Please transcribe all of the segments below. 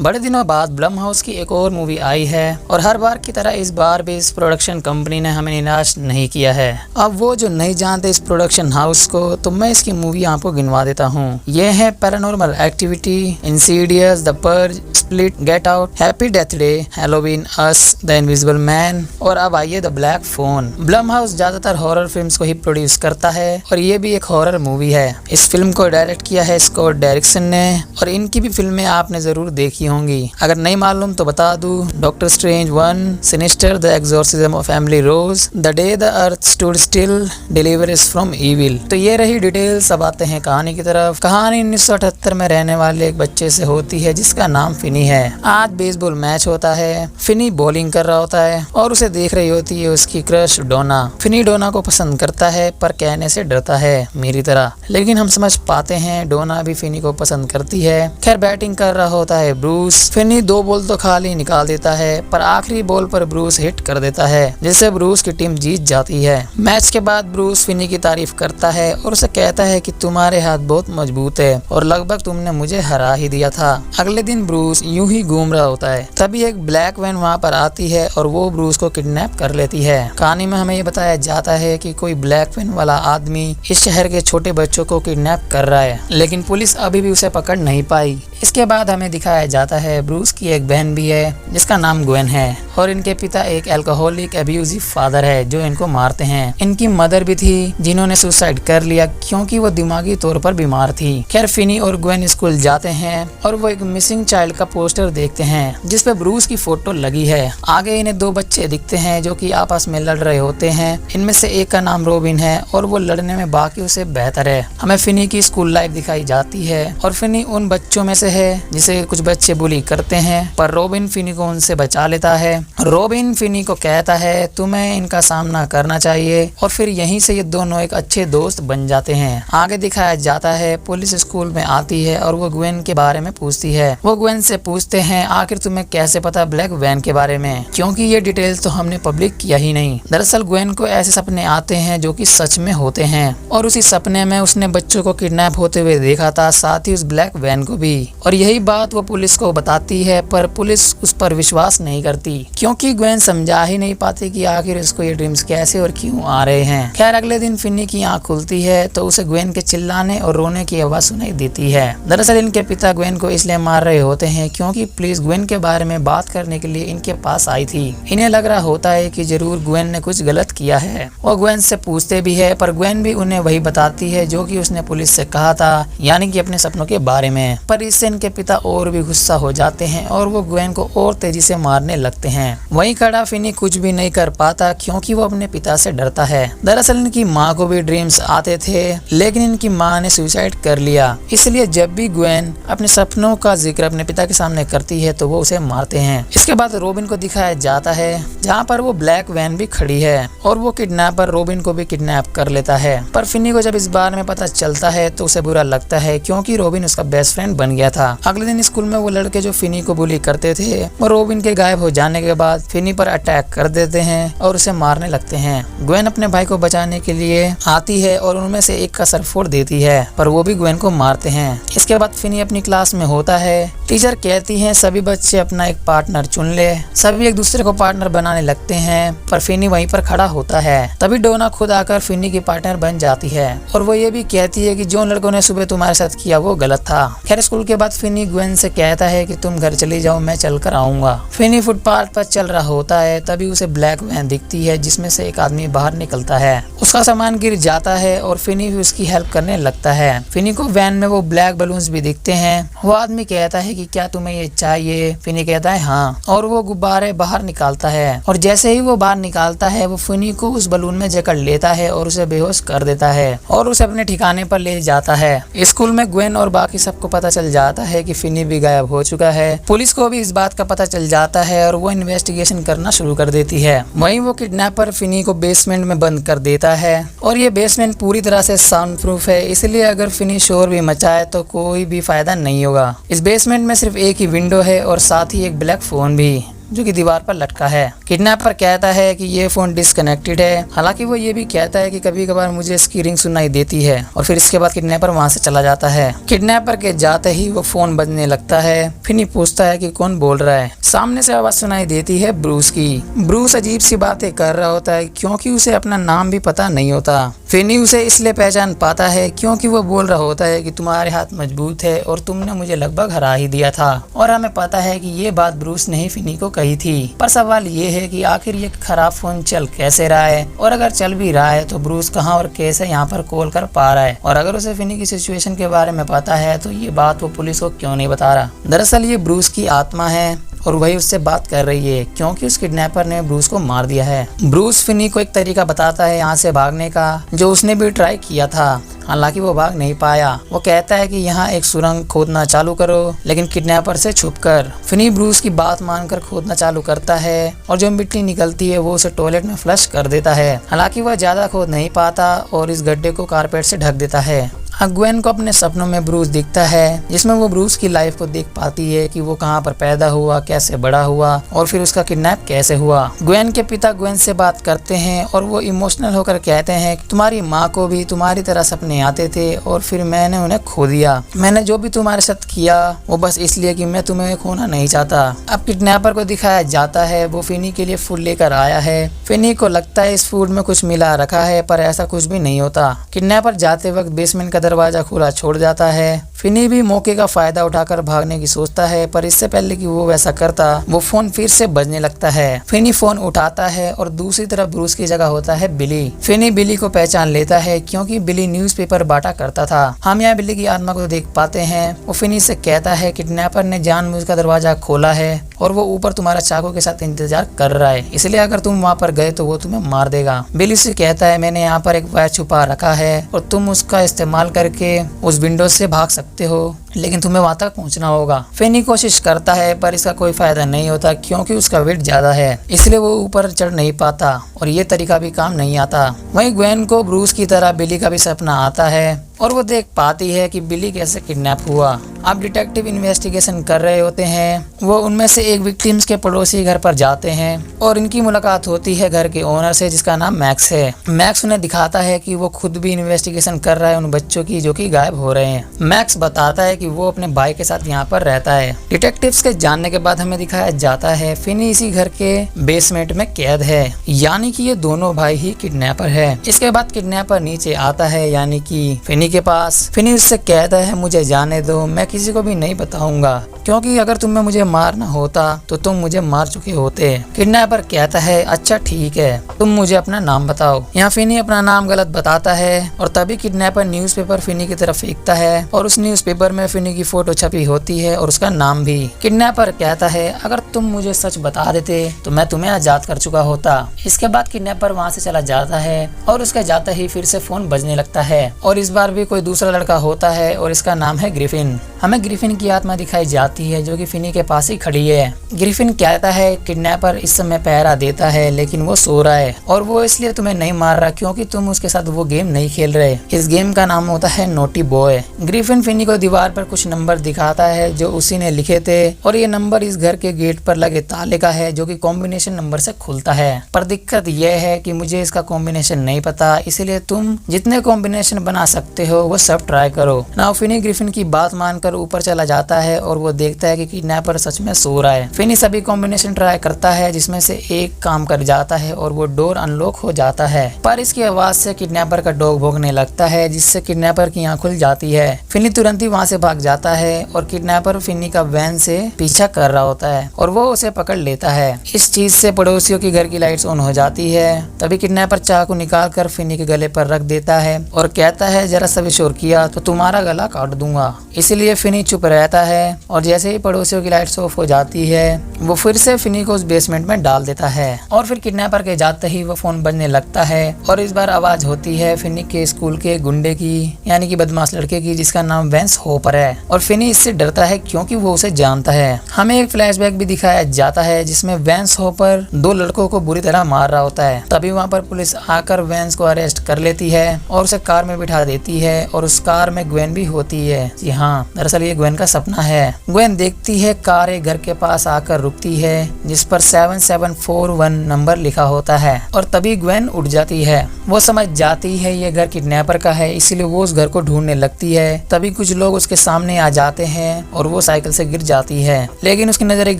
बड़े दिनों बाद ब्लम हाउस की एक और मूवी आई है और हर बार की तरह इस बार भी इस प्रोडक्शन कंपनी ने हमें निराश नहीं किया है। अब वो जो नहीं जानते इस प्रोडक्शन हाउस को, तो मैं इसकी मूवी आपको गिनवा देता हूँ। ये है paranormal activity, Insidious, the purge, split, get out, happy death day, Halloween, us, the invisible man और अब आइए the black phone. Blum house ज्यादातर हॉरर फिल्म्स को ही प्रोड्यूस करता है और ये भी एक हॉरर मूवी है। इस फिल्म को डायरेक्ट किया है स्कॉट डेरिक्सन ने और इनकी भी फिल्में आपने जरूर देखी होंगी। अगर नहीं मालूम तो बता दूं, doctor strange 1, sinister, the exorcism of Emily Rose, the day the earth stood still, deliverance from evil. तो ये रही डिटेल्स। अब आते हैं कहानी की तरफ। कहानी 1978 में रहने वाले एक बच्चे से होती है जिसका नाम फिनी है। आज बेसबॉल मैच होता है। फिनी बॉलिंग कर रहा होता है और उसे देख रही होती है उसकी क्रश डोना। फिनी डोना को पसंद करता है पर कहने से डरता है, मेरी तरह। लेकिन हम समझ पाते हैं डोना भी फिनी को पसंद करती है। खैर बैटिंग कर रहा होता है ब्रूस। फिनी 2 बॉल तो खाली निकाल देता है पर आखिरी बॉल पर ब्रूस हिट कर देता है जिससे ब्रूस की टीम जीत जाती है। मैच के बाद ब्रूस फिनी की तारीफ करता है और उसे कहता है कि तुम्हारे हाथ बहुत मजबूत है और लगभग तुमने मुझे हरा ही दिया था। अगले दिन ब्रूस यूं ही घूम रहा होता है, तभी एक ब्लैक वैन वहाँ पर आती है और वो ब्रूस को किडनैप कर लेती है। कहानी में हमें ये बताया जाता है कि कोई ब्लैक वैन वाला आदमी इस शहर के छोटे बच्चों को किडनैप कर रहा है, लेकिन पुलिस अभी भी उसे पकड़ नहीं पाई। इसके बाद हमें दिखाया जाता है ब्रूस की एक बहन भी है जिसका नाम ग्वेन है और इनके पिता एक अल्कोहलिक एब्यूजिव फादर है जो इनको मारते हैं। इनकी मदर भी थी जिन्होंने सुसाइड कर लिया क्योंकि वो दिमागी तौर पर बीमार थी। खैर फिनी और ग्वेन स्कूल जाते हैं और वो एक मिसिंग चाइल्ड का पोस्टर देखते हैं जिस पे ब्रूस की फोटो लगी है। आगे इन्हें 2 बच्चे दिखते हैं जो कि आपस में लड़ रहे होते हैं। इनमें से एक का नाम रॉबिन है और वो लड़ने में बाकियों से बेहतर है। हमें फिनी की स्कूल लाइफ दिखाई जाती है और फिनी उन बच्चों में से है जिसे कुछ बच्चे बुली करते हैं पर रॉबिन फिनी को उनसे बचा लेता है। रॉबिन फिनी को कहता है तुम्हें इनका सामना करना चाहिए और फिर यहीं से ये दोनों एक अच्छे दोस्त बन जाते हैं। आगे दिखाया जाता है पुलिस स्कूल में आती है और वो ग्वेन के बारे में पूछती है। वो ग्वेन से पूछते हैं आखिर तुम्हें कैसे पता ब्लैक वैन के बारे में, क्योंकि ये डिटेल्स तो हमने पब्लिक किया ही नहीं। दरअसल ग्वेन को ऐसे सपने आते हैं जो कि सच में होते हैं और उसी सपने में उसने बच्चों को किडनैप होते हुए देखा था, साथ ही उस ब्लैक वैन को भी। और यही बात वो पुलिस को बताती है पर पुलिस उस पर विश्वास नहीं करती क्योंकि ग्वेन समझा ही नहीं पाती कि आखिर इसको ये ड्रीम्स कैसे और क्यों आ रहे हैं। खैर अगले दिन फिनी की आंख खुलती है तो उसे ग्वेन के चिल्लाने और रोने की आवाज सुनाई देती है। दरअसल इनके पिता ग्वेन को इसलिए मार रहे होते हैं क्योंकि पुलिस ग्वेन के बारे में बात करने के लिए इनके पास आई थी। इन्हें लग रहा होता है कि जरूर ग्वेन ने कुछ गलत किया है। वो ग्वेन से पूछते भी है पर ग्वेन भी उन्हें वही बताती है जो कि उसने पुलिस से कहा था, यानी कि अपने सपनों के बारे में। पर इससे इनके पिता और भी गुस्सा हो जाते हैं और वो ग्वेन को और तेजी से मारने लगते हैं। वहीं खड़ा फिनी कुछ भी नहीं कर पाता क्योंकि वो अपने पिता से डरता है। दरअसल इनकी माँ को भी ड्रीम्स आते थे लेकिन इनकी माँ ने सुसाइड कर लिया, इसलिए जब भी ग्वेन अपने सपनों का जिक्र अपने पिता के सामने करती है तो वो उसे मारते हैं। इसके बाद रॉबिन को दिखाया जाता है जहाँ पर वो ब्लैक वैन भी खड़ी है और वो किडनैपर रॉबिन को भी किडनैप कर लेता है। पर फिनी को जब इस बारे में पता चलता है तो उसे बुरा लगता है क्योंकि रॉबिन उसका बेस्ट फ्रेंड बन गया था। अगले दिन स्कूल में वो लड़के जो फिनी को बुली करते थे वो रॉबिन के गायब हो जाने के बाद फिनी पर अटैक कर देते हैं और उसे मारने लगते हैं। ग्वेन अपने भाई को बचाने के लिए आती है और उनमें से एक का सर फोड़ देती है पर वो भी ग्वेन को मारते हैं। इसके बाद फिनी अपनी क्लास में होता है। टीचर कहती है सभी बच्चे अपना एक पार्टनर चुन ले। सभी एक दूसरे को पार्टनर बनाने लगते हैं पर फिनी वहीं पर खड़ा होता है। तभी डोना खुद आकर फिनी की पार्टनर बन जाती है और वो ये भी कहती है कि जो लड़कों ने सुबह तुम्हारे साथ किया वो गलत था। खैर स्कूल के बाद फिनी ग्वेन से कहता है कि तुम घर चली जाओ, मैं चल कर आऊंगा। फिनी फुटपाथ पर चल रहा होता है तभी उसे ब्लैक वैन दिखती है जिसमें से एक आदमी बाहर निकलता है। उसका सामान गिर जाता है और फिनी भी उसकी हेल्प करने लगता है। फिनी को वैन में वो ब्लैक बलून्स भी दिखते हैं। वो आदमी कहता है कि क्या तुम्हें ये चाहिए? फिनी कहता है हाँ और वो गुब्बारे बाहर निकालता है और जैसे ही वो बाहर निकालता है वो फिनी को उस बलून में जकड़ लेता है और उसे बेहोश कर देता है और उसे अपने ठिकाने पर ले जाता है। स्कूल में ग्वेन और बाकी सबको पता चल जाता है कि फिनी भी गायब हो चुका है। पुलिस को भी इस बात का पता चल जाता है और वो इन्वेस्टिगेशन करना शुरू कर देती है। वहीं वो किडनैपर फिनी को बेसमेंट में बंद कर देता है और ये बेसमेंट पूरी तरह से साउंड प्रूफ है, इसलिए अगर फिनी शोर भी मचाए तो कोई भी फायदा नहीं होगा। इस बेसमेंट में सिर्फ एक ही विंडो है और साथ ही एक ब्लैक फोन भी। जो कि दीवार पर लटका है। किडनैपर कहता है कि ये फोन डिस्कनेक्टेड है। हालांकि वो ये भी कहता है कि कभी कभार मुझे इसकी रिंग सुनाई देती है और फिर इसके बाद किडनैपर वहां से चला जाता है। किडनैपर के जाते ही वो फोन बजने लगता है। फिनी पूछता है कि कौन बोल रहा है। सामने से आवाज सुनाई देती है ब्रूस की। ब्रूस अजीब सी बातें कर रहा होता है क्योंकि उसे अपना नाम भी पता नहीं होता। फिनी उसे इसलिए पहचान पाता है क्योंकि वो बोल रहा होता है कि तुम्हारे हाथ मजबूत है और तुमने मुझे लगभग हरा ही दिया था। और हमें पता है कि ये बात ब्रूस ने ही फिनी को कही थी। पर सवाल ये है कि आखिर ये खराब फोन चल कैसे रहा है, और अगर चल भी रहा है तो ब्रूस कहाँ और कैसे यहाँ पर कॉल कर पा रहा है, और अगर उसे फिनी की सिचुएशन के बारे में पता है तो ये बात वो पुलिस को क्यों नहीं बता रहा। दरअसल ये ब्रूस की आत्मा है और वही उससे बात कर रही है क्योंकि उस किडनैपर ने ब्रूस को मार दिया है। ब्रूस फिनी को एक तरीका बताता है यहाँ से भागने का, जो उसने भी ट्राई किया था। हालांकि वो भाग नहीं पाया। वो कहता है कि यहाँ एक सुरंग खोदना चालू करो, लेकिन किडनैपर से छुपकर। फिनी ब्रूस की बात मानकर खोदना चालू करता है और जो मिट्टी निकलती है वो उसे टॉयलेट में फ्लश कर देता है। हालांकि वह ज्यादा खोद नहीं पाता और इस गड्ढे को कारपेट से ढक देता है। ग्वेन को अपने सपनों में ब्रूस दिखता है, जिसमें वो ब्रूस की लाइफ को देख पाती है कि वो कहाँ पर पैदा हुआ, कैसे बड़ा हुआ और फिर उसका किडनैप कैसे हुआ। ग्वेन के पिता ग्वेन से बात करते हैं और वो इमोशनल होकर कहते हैं कि तुम्हारी माँ को भी तुम्हारी तरह सपने आते थे और फिर मैंने उन्हें खो दिया। मैंने जो भी तुम्हारे साथ किया वो बस इसलिए कि मैं तुम्हें खोना नहीं चाहता। अब किडनैपर को दिखाया जाता है वो फिनी के लिए फूड लेकर आया है। फिनी को लगता है इस फूड में कुछ मिला रखा है, पर ऐसा कुछ भी नहीं होता। किडनैपर जाते वक्त बेसमेंट का दरवाजा खुला छोड़ जाता है। फिनी भी मौके का फायदा उठाकर भागने की सोचता है, पर इससे पहले कि वो वैसा करता वो फोन फिर से बजने लगता है। फिनी फोन उठाता है और दूसरी तरफ ब्रूस की जगह होता है बिली। फिनी बिली को पहचान लेता है क्योंकि बिली न्यूज़पेपर बांटा करता था। हम यहाँ बिली की आत्मा को देख पाते हैं। वो फिनी से कहता है किडनैपर ने जानबूझ का दरवाजा खोला है और वो ऊपर तुम्हारा चाकू के साथ इंतजार कर रहा है, इसलिए अगर तुम वहाँ पर गए तो वो तुम्हें मार देगा। बिली से कहता है मैंने यहाँ पर एक वायर छुपा रखा है और तुम उसका इस्तेमाल करके उस विंडो से भाग सकते हो, लेकिन तुम्हें वहां तक पहुंचना होगा। फिनी कोशिश करता है पर इसका कोई फायदा नहीं होता क्योंकि उसका वेट ज्यादा है, इसलिए वो ऊपर चढ़ नहीं पाता और ये तरीका भी काम नहीं आता। वहीं ग्वेन को ब्रूस की तरह बिली का भी सपना आता है और वो देख पाती है कि बिली कैसे किडनैप हुआ। अब डिटेक्टिव इन्वेस्टिगेशन कर रहे होते हैं। वो उनमें से एक विक्टिम्स के पड़ोसी घर पर जाते हैं और इनकी मुलाकात होती है घर के ओनर से, जिसका नाम मैक्स है। मैक्स उन्हें दिखाता है कि वो खुद भी इन्वेस्टिगेशन कर रहा है उन बच्चों की जो कि गायब हो रहे हैं। मैक्स बताता है कि वो अपने भाई के साथ यहाँ पर रहता है। डिटेक्टिव्स के जानने के बाद हमें दिखाया जाता है फिनी इसी घर के बेसमेंट में कैद है, यानी कि ये दोनों भाई ही किडनैपर है। इसके बाद किडनैपर नीचे आता है यानी कि फिनी के पास। फिनी उससे कहता है मुझे जाने दो, मैं किसी को भी नहीं बताऊंगा क्योंकि अगर तुम्हें मुझे मारना होता तो तुम मुझे मार चुके होते। किडनैपर कहता है अच्छा ठीक है, तुम मुझे अपना नाम बताओ। यहाँ फिनी अपना नाम गलत बताता है और तभी किडनैपर न्यूज़पेपर फिनी की तरफ फेंकता है और उस न्यूज़पेपर में फिनी की फोटो छपी होती है और उसका नाम भी। किडनैपर कहता है अगर तुम मुझे सच बता देते तो मैं तुम्हें आजाद कर चुका होता। इसके बाद किडनैपर वहाँ से चला जाता है और उसके जाते ही फिर से फोन बजने लगता है और इस बार भी कोई दूसरा लड़का होता है और इसका नाम है ग्रिफिन। हमें ग्रिफिन की आत्मा दिखाई जाती है जो कि फिनी के पास ही खड़ी है। ग्रिफिन कहता है किडनैपर इस समय पहरा देता है लेकिन वो सो रहा है और वो इसलिए तुम्हें नहीं मार रहा क्योंकि तुम उसके साथ वो गेम नहीं खेल रहे। इस गेम का नाम होता है नोटी बॉय। ग्रिफिन फिनी को दीवार पर कुछ नंबर दिखाता है जो उसी ने लिखे थे और ये नंबर इस घर के गेट पर लगे ताले का है जो कि कॉम्बिनेशन नंबर से खुलता है। पर दिक्कत यह है कि मुझे इसका कॉम्बिनेशन नहीं पता, इसलिए तुम जितने कॉम्बिनेशन बना सकते हो वो सब ट्राई करो। नाउ फिनी ग्रिफिन की बात मानकर ऊपर चला जाता है और वो देखता है कि किडनैपर सच में सो रहा है। फिनी सभी कॉम्बिनेशन ट्राई करता है जिसमें से एक काम कर जाता है और वो डोर अनलॉक हो जाता है, पर इसकी आवाज से किडनैपर का डॉग भौंकने लगता है जिससे किडनैपर की आंख खुल जाती है। फिनी तुरंत ही वहां से भाग जाता है और किडनैपर फिनी का वैन से पीछा कर रहा होता है और वो उसे पकड़ लेता है। इस चीज से पड़ोसियों की घर की लाइट्स ऑन हो जाती है। तभी किडनैपर चाकू निकाल कर फिनी के गले पर रख देता है और कहता है जरा सा भी शोर किया तो तुम्हारा गला काट दूंगा। इसीलिए फिनी चुप रहता है और जैसे ही पड़ोसियों की लाइट्स ऑफ हो जाती है वो फिर से फिनी को उस बेसमेंट में डाल देता है और फिर किडनैपर के जाते ही वो फोन बजने लगता है और इस बार आवाज होती है फिनी के स्कूल के गुंडे की, यानी कि बदमाश लड़के की जिसका नाम वेंस होपर है। है और फिनी इससे डरता है क्योंकि वो उसे जानता है। हमें एक फ्लैशबैक भी दिखाया जाता है जिसमें वैंस हॉपर 2 लड़कों को बुरी तरह मार रहा होता है। तभी वहाँ पर पुलिस आकर वैंस को अरेस्ट कर लेती है और उसे कार में बिठा देती है और उस कार में ग्वेन भी होती है। जी हाँ, दरअसल ये ग्वेन का सपना है। ग्वेन देखती है कार एक घर के पास आकर रुकती है जिस पर 7741 नंबर लिखा होता है और तभी ग्वेन उठ जाती है। वो समझ जाती है ये घर किडनैपर का है, इसीलिए वो उस घर को ढूंढने लगती है। तभी कुछ लोग उसके सामने आ जाते हैं और वो साइकिल से गिर जाती है, लेकिन उसकी नजर एक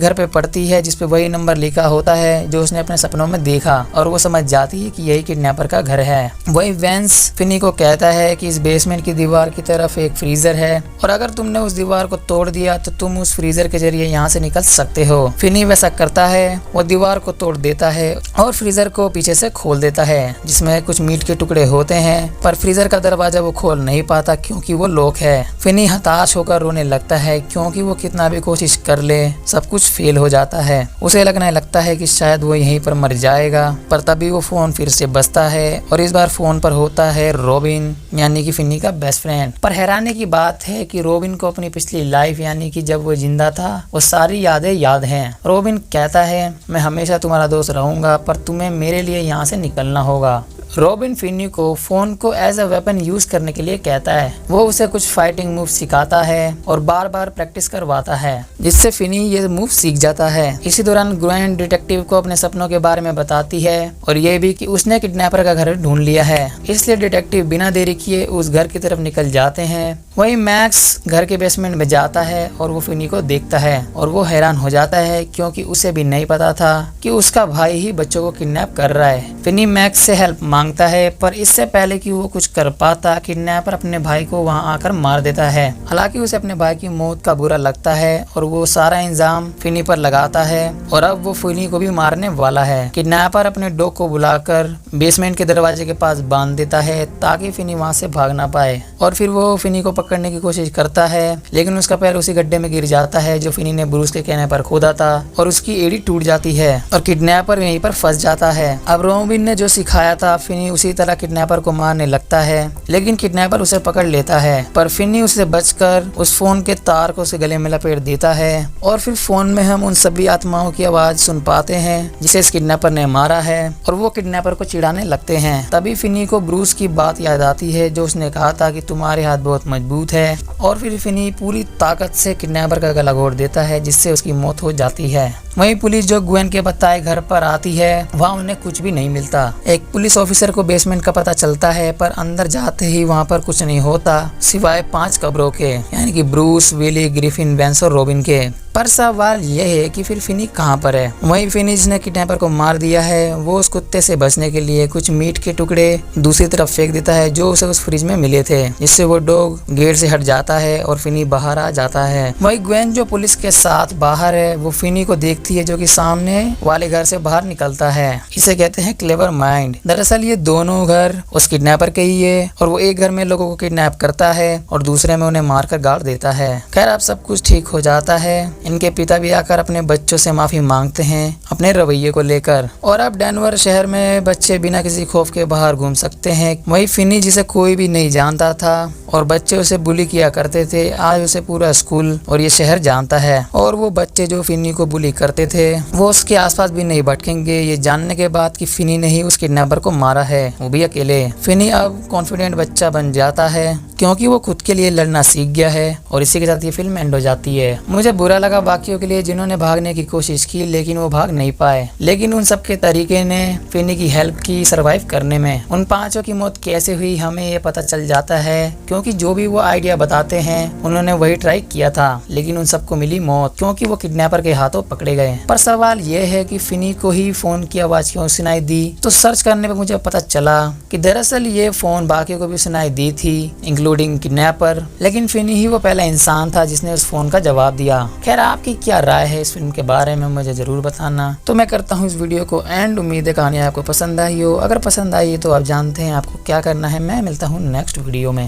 घर पे पड़ती है जिसपे वही नंबर लिखा होता है जो उसने अपने सपनों में देखा और वो समझ जाती है कि यही किडनैपर का घर है। वही वैंस फिनी को कहता है कि इस बेसमेंट की दीवार की तरफ एक फ्रीजर है और अगर तुमने उस दीवार को तोड़ दिया तो तुम उस फ्रीजर के जरिए यहाँ से निकल सकते हो। फिनी वैसा करता है, वो दीवार को तोड़ देता है और फ्रीजर को पीछे से खोल देता है जिसमें कुछ मीट के टुकड़े होते हैं, पर फ्रीजर का दरवाजा वो खोल नहीं पाता क्योंकि वो लॉक है। फिनी हताश होकर रोने लगता है क्योंकि वो कितना भी कोशिश कर ले सब कुछ फेल हो जाता है। उसे लगने लगता है कि शायद वो यहीं पर मर जाएगा, पर तभी वो फोन फिर से बजता है और इस बार फोन पर होता है रॉबिन यानी कि फिनी का बेस्ट फ्रेंड। पर हैरानी की बात है कि रॉबिन को अपनी पिछली लाइफ यानी कि जब वो जिंदा था वो सारी यादें याद हैं। रॉबिन कहता है मैं हमेशा तुम्हारा दोस्त रहूंगा पर तुम्हें मेरे लिए यहाँ से निकलना होगा। रॉबिन फिनी को फोन को एज अ वेपन यूज करने के लिए कहता है। वो उसे कुछ फाइटिंग मूव सिखाता है और बार बार प्रैक्टिस करवाता है जिससे फिनी ये मूव सीख जाता है। इसी दौरान ग्वेन डिटेक्टिव को अपने सपनों के बारे में बताती है और ये भी कि उसने किडनैपर का घर ढूंढ लिया है, इसलिए डिटेक्टिव बिना देरी किए उस घर की तरफ निकल जाते हैं। वही मैक्स घर के बेसमेंट में जाता है और वो फिनी को देखता है और वो हैरान हो जाता है क्योंकि उसे भी नहीं पता था कि उसका भाई ही बच्चों को किडनैप कर रहा है। फिनी मैक्स से हेल्प मांगता है पर इससे पहले कि वो कुछ कर पाता किडनैपर अपने भाई को वहां आकर मार देता है। हालांकि उसे अपने भाई की मौत का बुरा लगता है और वो सारा इंजाम फिनी पर लगाता है और अब वो फिनी को भी मारने वाला है। किडनैपर अपने डॉग को बुलाकर बेसमेंट के दरवाजे के पास बांध देता है ताकि फिनी वहां से भाग ना पाए और फिर वो फिनी को पकड़ने की कोशिश करता है लेकिन उसका पैर उसी गड्ढे में गिर जाता है जो फिनी ने ब्रूस के कहने पर खोदा था और उसकी एड़ी टूट जाती है और किडनैपर यहीं पर फंस जाता है। अब रॉबिन ने जो सिखाया था फिनी उसी तरह किडनैपर को मारने लगता है लेकिन किडनैपर उसे पकड़ लेता है, पर फिनी उससे बचकर उस फोन के तार को उसे गले में लपेट देता है और फिर फोन में हम उन सभी आत्माओं की आवाज सुन पाते हैं जिसे इस किडनैपर ने मारा है और वो किडनैपर को चिढ़ाने लगते हैं। तभी फिनी को ब्रूस की बात याद आती है जो उसने कहा था कि तुम्हारे हाथ बहुत मजबूत है और फिर फिनी पूरी ताकत से किडनैपर का गला घोट देता है जिससे उसकी मौत हो जाती है। वहीं पुलिस जो ग्वेन के बताए घर पर आती है वहाँ उन्हें कुछ भी नहीं मिलता। एक पुलिस ऑफिसर को बेसमेंट का पता चलता है पर अंदर जाते ही वहाँ पर कुछ नहीं होता सिवाय 5 कब्रों के यानी कि ब्रूस, विली, ग्रिफिन, वैंस और रॉबिन के। पर सवाल यह है कि फिर फिनी कहाँ पर है। वहीं फिनी जिसने किडनैपर को मार दिया है वो उस कुत्ते से बचने के लिए कुछ मीट के टुकड़े दूसरी तरफ फेंक देता है जो उसे उस फ्रिज में मिले थे, जिससे वो डॉग गेट से हट जाता है और फिनी बाहर आ जाता है। वहीं ग्वेन जो पुलिस के साथ बाहर है वो फिनी को देखती है जो कि सामने वाले घर से बाहर निकलता है। इसे कहते हैं क्लेवर माइंड। दरअसल ये दोनों घर उस किडनैपर के ही है और वो एक घर में लोगों को किडनैप करता है और दूसरे में उन्हें मारकर गाड़ देता है। खैर अब सब कुछ ठीक हो जाता है। इनके पिता भी आकर अपने बच्चों से माफी मांगते हैं अपने रवैये को लेकर और अब डेनवर शहर में बच्चे बिना किसी खौफ के बाहर घूम सकते हैं। वही फिनी जिसे कोई भी नहीं जानता था और बच्चे उसे बुली किया करते थे, आज उसे पूरा स्कूल और ये शहर जानता है और वो बच्चे जो फिनी को बुली करते थे वो उसके आसपास भी नहीं भटकेंगे ये जानने के बाद कि फिनी ने ही उस किडनैपर को मारा है, वो भी अकेले। फिनी अब कॉन्फिडेंट बच्चा बन जाता है क्योंकि वो खुद के लिए लड़ना सीख गया है और इसी के साथ ये फिल्म एंड हो जाती है। मुझे बुरा लगा बाकियों के लिए जिन्होंने भागने की कोशिश की लेकिन वो भाग नहीं पाए, लेकिन उन सबके तरीके ने फिनी की हेल्प की सर्वाइव करने में। उन 5 की मौत कैसे हुई हमें ये पता चल जाता है क्योंकि जो भी वो आइडिया बताते हैं उन्होंने वही ट्राई किया था लेकिन उन सबको मिली मौत क्योंकि वो किडनैपर के हाथों पकड़े गए। पर सवाल ये है कि फिनी को ही फोन की आवाज क्यों सुनाई दी, तो सर्च करने पे मुझे पता चला कि दरअसल ये फोन बाकियों को भी सुनाई दी थी इंक्लूडिंग किडनैपर, लेकिन फिनी ही वो पहला इंसान था जिसने उस फोन का जवाब दिया। खैर आपकी क्या राय है इस फिल्म के बारे में मुझे जरूर बताना। तो मैं करता हूँ इस वीडियो को एंड, उम्मीद है कहानी आपको पसंद आई हो। अगर पसंद आई तो आप जानते हैं आपको क्या करना है। मैं मिलता हूँ नेक्स्ट वीडियो में।